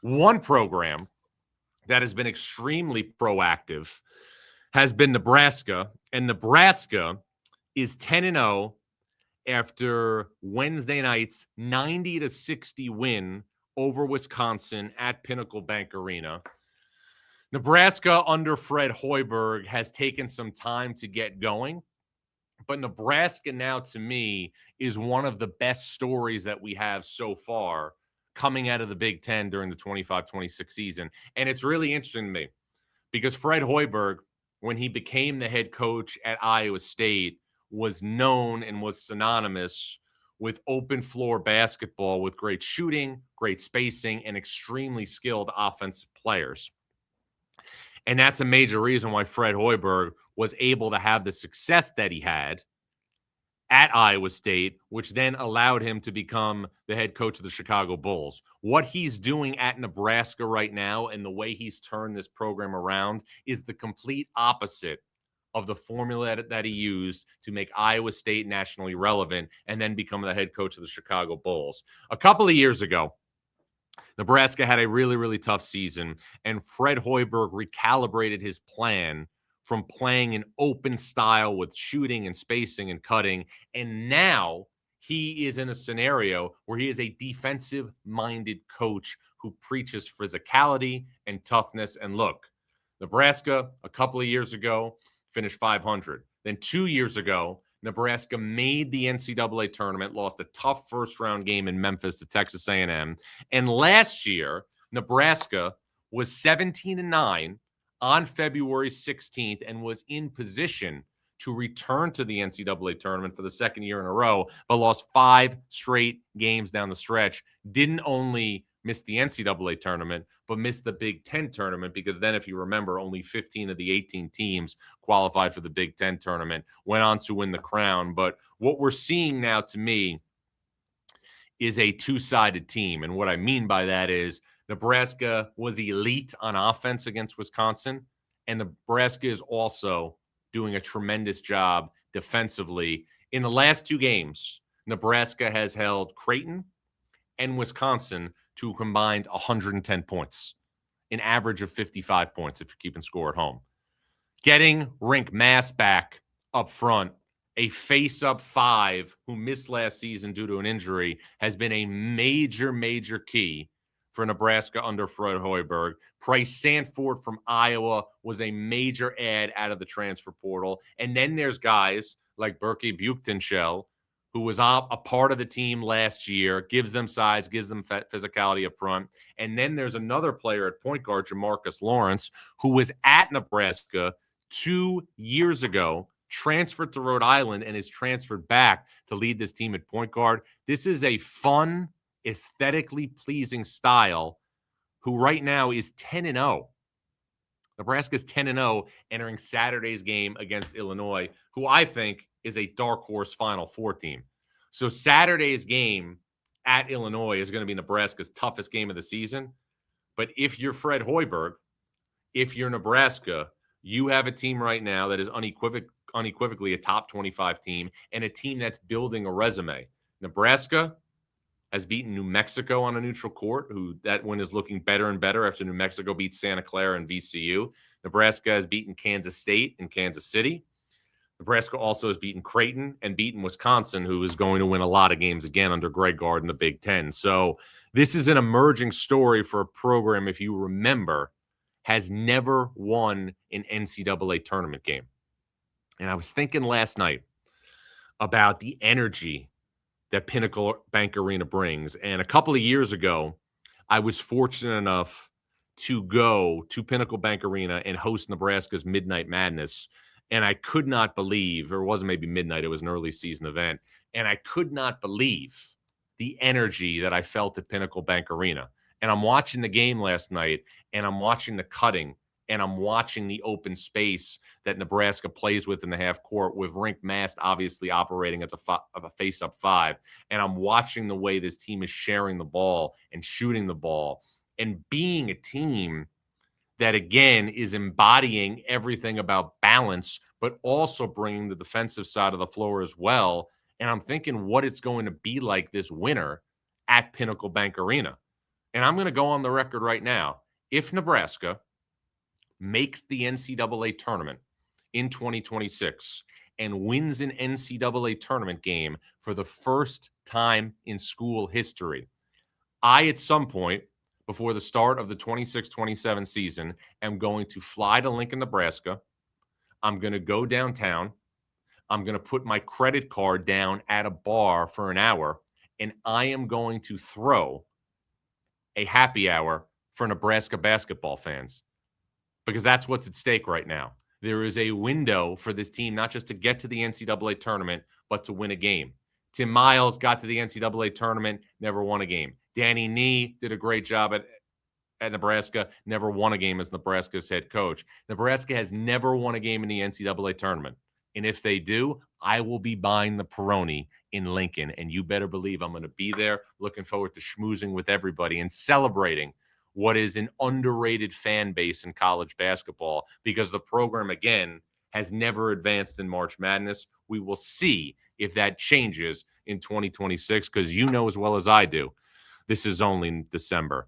One program that has been extremely proactive has been Nebraska, and Nebraska is 10-0 after Wednesday night's 90-60 win over Wisconsin at Pinnacle Bank Arena. Nebraska under Fred Hoiberg has taken some time to get going, but Nebraska now, to me, is one of the best stories that we have so far coming out of the Big Ten during the 25-26 season. And it's really interesting to me because Fred Hoiberg, when he became the head coach at Iowa State, was known and was synonymous with open floor basketball with great shooting, great spacing, and extremely skilled offensive players. And that's a major reason why Fred Hoiberg was able to have the success that he had at Iowa State, which then allowed him to become the head coach of the Chicago Bulls. What he's doing at Nebraska right now and the way he's turned this program around is the complete opposite of the formula that he used to make Iowa State nationally relevant and then become the head coach of the Chicago Bulls. A couple of years ago, Nebraska had a really, really tough season, and Fred Hoiberg recalibrated his plan from playing an open style with shooting and spacing and cutting, and now he is in a scenario where he is a defensive-minded coach who preaches physicality and toughness. And look, Nebraska, a couple of years ago, finished 500. Then 2 years ago, Nebraska made the NCAA tournament, lost a tough first-round game in Memphis to Texas A&M. And last year, Nebraska was 17-9 on February 16th and was in position to return to the NCAA tournament for the second year in a row, but lost 5 straight games down the stretch. Didn't only miss the NCAA tournament, but missed the Big Ten tournament because then, if you remember, only 15 of the 18 teams qualified for the Big Ten tournament, went on to win the crown. But what we're seeing now, to me, is a two-sided team. And what I mean by that is Nebraska was elite on offense against Wisconsin, and Nebraska is also doing a tremendous job defensively. In the last 2 games, Nebraska has held Creighton and Wisconsin to combined 110 points, an average of 55 points if you're keeping score at home. Getting Rink Mass back up front, a face-up 5 who missed last season due to an injury, has been a major, major key for Nebraska under Fred Hoiberg. Price Sanford from Iowa was a major add out of the transfer portal. And then there's guys like Berkey Buchtenschel, who was a part of the team last year, gives them size, gives them physicality up front. And then there's another player at point guard, Jamarcus Lawrence, who was at Nebraska 2 years ago, transferred to Rhode Island, and is transferred back to lead this team at point guard. This is a fun, aesthetically pleasing style who right now is 10-0. Nebraska's 10-0 entering Saturday's game against Illinois, who I think is a dark horse Final Four team. So Saturday's game at Illinois is going to be Nebraska's toughest game of the season. But if you're Fred Hoiberg, if you're Nebraska, you have a team right now that is unequivocally a top 25 team and a team that's building a resume. Nebraska has beaten New Mexico on a neutral court, who that win is looking better and better after New Mexico beat Santa Clara and VCU. Nebraska has beaten Kansas State and Kansas City. Nebraska also has beaten Creighton and beaten Wisconsin, who is going to win a lot of games again under Greg Gard in the Big Ten. So this is an emerging story for a program, if you remember, has never won an NCAA tournament game. And I was thinking last night about the energy that Pinnacle Bank Arena brings. And a couple of years ago, I was fortunate enough to go to Pinnacle Bank Arena and host Nebraska's Midnight Madness. And I could not believe, or it wasn't maybe midnight, it was an early season event. And I could not believe the energy that I felt at Pinnacle Bank Arena. And I'm watching the game last night, and I'm watching the cutting, and I'm watching the open space that Nebraska plays with in the half court, with Rink Mast obviously operating as a face-up 5. And I'm watching the way this team is sharing the ball and shooting the ball and being a team that, again, is embodying everything about balance, but also bringing the defensive side of the floor as well. And I'm thinking what it's going to be like this winter at Pinnacle Bank Arena. and I'm going to go on the record right now, if Nebraska makes the NCAA tournament in 2026 and wins an NCAA tournament game for the first time in school history, I, at some point before the start of the 26-27 season, am going to fly to Lincoln, Nebraska. I'm going to go downtown. I'm going to put my credit card down at a bar for an hour, and I am going to throw a happy hour for Nebraska basketball fans, because that's what's at stake right now. There is a window for this team, not just to get to the NCAA tournament, but to win a game. Tim Miles got to the NCAA tournament, never won a game. Danny Nee did a great job at Nebraska, never won a game as Nebraska's head coach. Nebraska has never won a game in the NCAA tournament. And if they do, I will be buying the Peroni in Lincoln. And you better believe I'm going to be there, looking forward to schmoozing with everybody and celebrating what is an underrated fan base in college basketball, because the program, again, has never advanced in March Madness. We will see if that changes in 2026, because you know as well as I do, this is only in December.